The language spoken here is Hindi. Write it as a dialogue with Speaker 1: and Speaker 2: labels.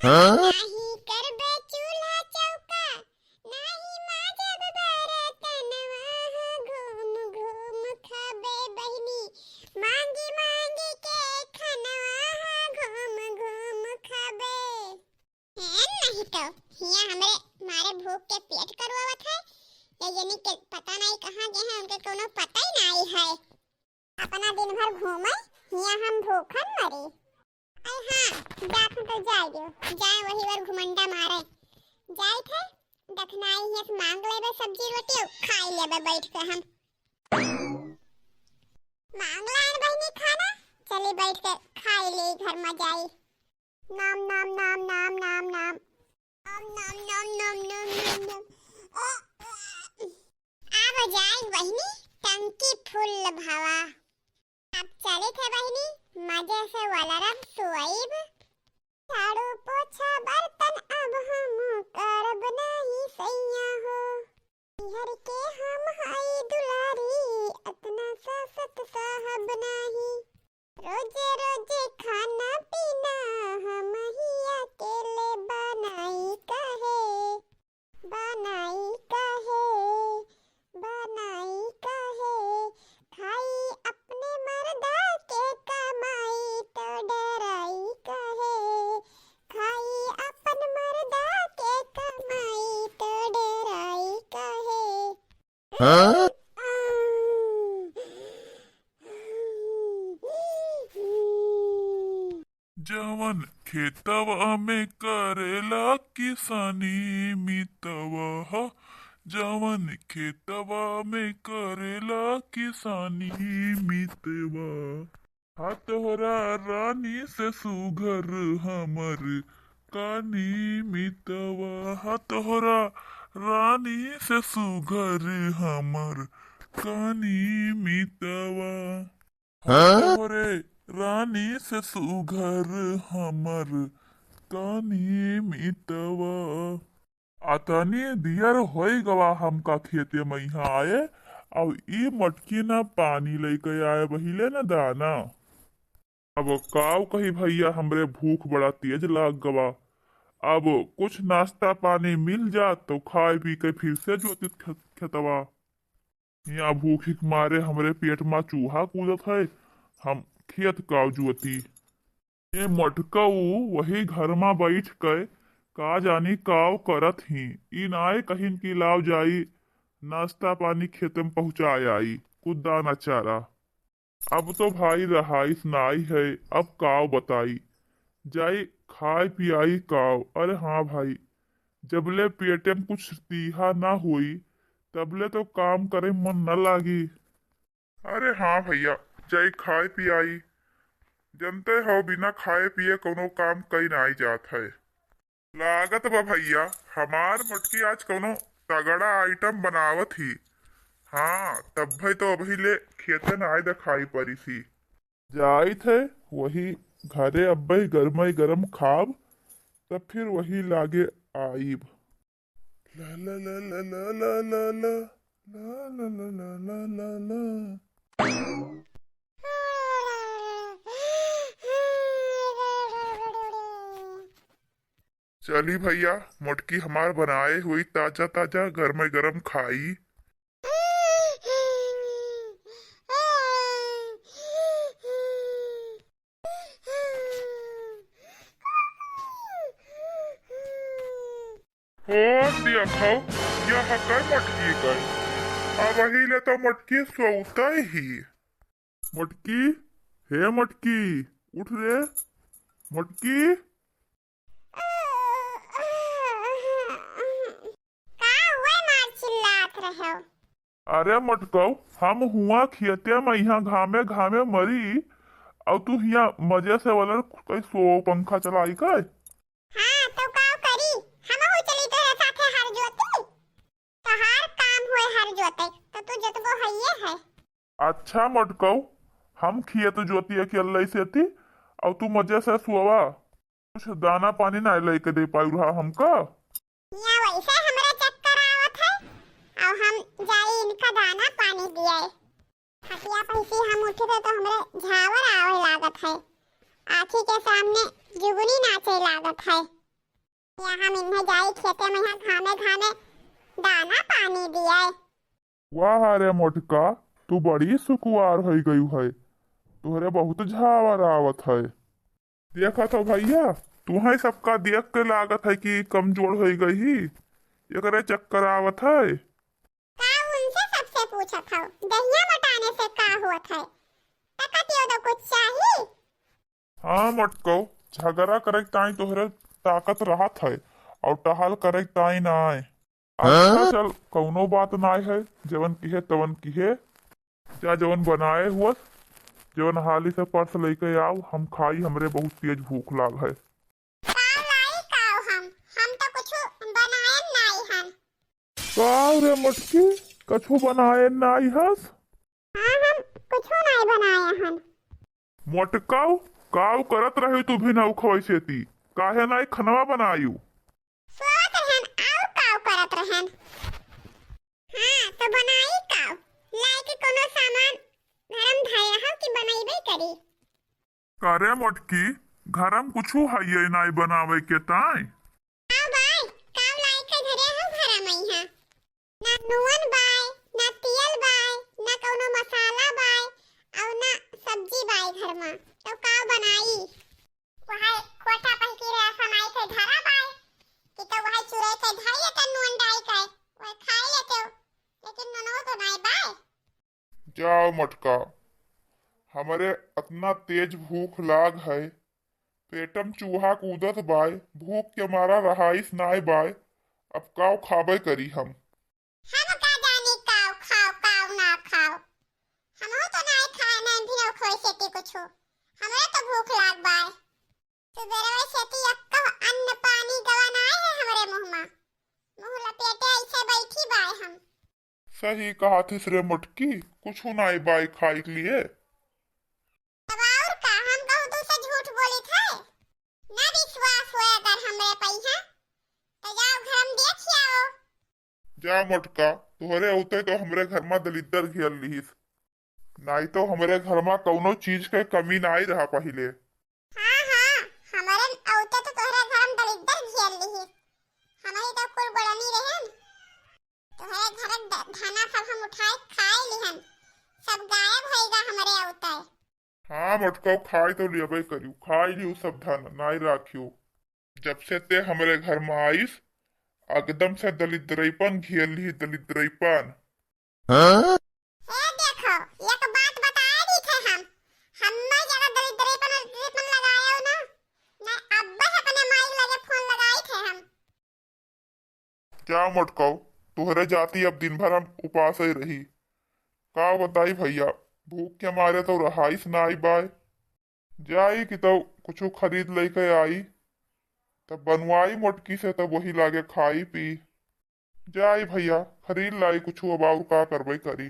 Speaker 1: नाही करबे चूल्हा चौका नाही माजब बरतनवा घूम घूम खाबे बहिनी मांगी मांगी के खनवा घूम घूम खाबे हैं नहीं तो हिया हमरे मारे भूख के पेट करवावत है या यानी के पता नहीं कहां गए हैं उनके कोनो पता ही नहीं है अपना दिन भर घूमे हिया हम भूखन मरे आई हां जात तो जाए वही बार घुमंडा मारे जाए थे दखनाई है मांग लेबे सब्जी रोटी खाई लेबे बैठ के हम मांग लान बहनी खाना चली बैठ के खाई ले घर में जाई नाम नाम नाम नाम नाम नाम नाम नाम नाम नाम नाम नाम अब जाए बहनी टंकी फुल भावा अब चले थे बहनी मजे से वलरम सुईब झाड़ू पोछा बर्तन अब हम करब नहीं सैया हो हर के हम हाई दुलारी अतना सासत साहब नहीं रोजे रोजे खाना पीना हम ही अकेले बनाई कहे खाई अपने मर्दा के कमाई तो डराई कहे खाई अपन मर्दा के कमाई तो डराई कहे हाँ?
Speaker 2: जवन खेतवा में करेला किसानी मितवा ह जवन खेतवा में करेला किसानी मितवा हाथोरा रानी से सुघर हमर कानी मितवा हाथोरा रानी से सुघर हमर कानी मितवा हाथोरे रानी से सुघर हमर कानी मितवा आतानी दियर होई गवा हमका खेते में यहाँ आए अब ई मटकी ना पानी लेके आए बहिले न दाना अब काव कही भैया हमरे भूख बड़ा तेज लाग गवा अब कुछ नाश्ता पानी मिल जा तो खाए पी के फिर से जोतित खेतवा यहाँ भूख के मारे हमरे पेट में चूहा कूदत है हम खेत काव जुअती ये मटकऊ वही घर में बैठ के का जानी काव करत ही ई नाय कहिन की लाव जाई नाश्ता पानी खेत में पहुंचाए आई कुछ दाना चारा अब तो भाई रहाइस नाई है अब काव बताई जाई खाए पियाई काव अरे हाँ भाई जबले पेटे में कुछ तीहा ना हुई तबले तो काम करे मन न लागी अरे हाँ भैया जाई खाए पियाई जनते हो बिना खाए पिए कोनो काम कई नाई जात है लागत बा भैया हमार मटकी आज कोनो तगड़ा आइटम बनावत ही हाँ तब भाई तो अभी ले खेते न आए दिखाई पड़ी सी जाई थे वही घरे अब्बई गरमई गरम खाब तब फिर वही लागे आईब ला ला ला ला ला ला ला ला ला ला ला ला ला ला चली भैया मुटकी हमार बनाए हुई ताजा ताजा गरम गरम खाई दिया खाओ यह कर मटकी कर अब वही ले तो मटकी सोता ही मटकी हे मटकी उठ रे मटकी अरे मटकौ हम हुआ खेते में यहाँ घामे घामे मरी और तू यहाँ मजे से वाला कोई सो पंखा चलाई का
Speaker 1: हाँ तो काव करी हम हो चली तेरे साथे हर जोते तो हर काम होए हर जोते तो तू जतबो हइये है
Speaker 2: अच्छा मटकौ हम खेत जोती अकेले से थी और तू मजे से सोवा कुछ दाना पानी ना लेके दे पाई रहा हमका
Speaker 1: यहाँ वैसे हमरा चक्कर आवत है और हम जाई इनका दाना पानी दिए हटिया पैसे हम उठे थे तो हमरे झावर आवे लागत है आँखी के सामने जुगनी नाचे लागत है हम इन्हें जाई खेते में यहाँ घामे घामे दाना पानी दिया।
Speaker 2: वाह रे मोटका, तू बड़ी सुकुआर हो गई है, तुहरे बहुत झावर आवत है। देखा तो भैया, तुम्हें सबका देख के लागत है कि कमजोर हो गई, एकरे चक्कर आवत है।
Speaker 1: का उनसे सबसे पूछा था दहिया मटाने से का हुआ था, ताकत यो तो कुछ चाहिए।
Speaker 2: हाँ मोटको, झगड़ा करे ताई तोहरे ताकत रहत है और टहल करे ताई ना आए। अच्छा चल, कौनो बात ना है, जवन किहे तवन किहे, जा जवन बनाए हुआ जवन हाली से पर्स लेके आओ, हम खाई, हमरे बहुत तेज भूख लाग है।
Speaker 1: काव लाई काव हम तो कुछ बनाए नहीं हन।
Speaker 2: काव रे मोटकी, कछु बनाए नाई हस?
Speaker 1: हाँ हम कुछ नहीं बनाए हन।
Speaker 2: मोटकाव, काव करत रही तू भी नौ खवैसेती, काहे नाई खनवा बनायू?
Speaker 1: सोत रहन आउ काव करत रहन। हाँ तो बनाई काव, लाई के कोनो सामान घरम धाया हम कि बनाईबे करी।
Speaker 2: करे मोटकी, घरम कुछु है नाई बनावे के ताई?
Speaker 1: काव बाय, काव लाई के धरे हम घरम आई हां। ना नून बाय, ना तेल बाय, ना कोनो मसाला बाय, और ना सब्जी बाय घर में, तो काव बनाई। वहां कोठा पर की रे समाई के धरा बाय, कि तो वहां चुरे के धाई के नून डाई के, वह खाई लेते, लेकिन ननो तो नहीं बाय।
Speaker 2: जाओ मटका, हमरे इतना तेज भूख लाग है, पेटम चूहा कूदत बाय, भूख के मारा रहाइस नाय बाय, अब काव खाबे करी हम
Speaker 1: का जानी काव खाओ काव ना खाओ, हम तो नहीं खाए नहीं भी और खोई सेती कुछ, हमरे तो भूख लाग बाय। सुबेरे सेती अक्का अन्न पानी गवा नाय है हमरे मुंह में, मुंह लपेटे ऐसे बैठी बाय हम।
Speaker 2: सही कहा थिस रे मुटकी, कुछ नाई बाय खाई के लिए।
Speaker 1: अब और का हम कहूं तू से झूठ बोली थे, ना विश्वास होए अगर हमरे पैसा, तो जाओ घर में देख आओ।
Speaker 2: जा मोटका, तुहरे होते तो हमरे घर में दलिद्दर घेर लिहिस, नाई तो हमरे घर में कौनो चीज के कमी नाई रहा पहिले।
Speaker 1: हाँ हाँ, हमारे औते तो तोहरे घर में दलिद्दर घेर लिही, हमारी तो कुल बड़नी रहन, तोहरे घर खाना सब हम उठाए खाए लिहन, सब गायब होएगा हमारे औते।
Speaker 2: हाँ मोटका, खाई तो लियबे करियो, खाई लियो सब धन नाई राखियो। जब से ते हमरे घर में आईस, एकदम से दलिद्रईपन घेर ली, दलिद्रईपन।
Speaker 1: ए देखो, एक बात बताए दी थे हम नहीं ज्यादा दरिद्रीपन लगाया हो ना, मैं अब्बा से अपने माई लगे फोन लगाई थे हम।
Speaker 2: क्या मोटकाओ, तुहरे जाती अब दिन भर हम उपास ही रही, का बताई भैया, भूख के मारे तो रहाइस ना आई बाय। जाई कि तो कुछ खरीद लेके आई, तब बनवाई मोटकी से, तब वही लागे खाई पी। जाई भैया, खरीद लाई कुछ, अब और का करबे करी।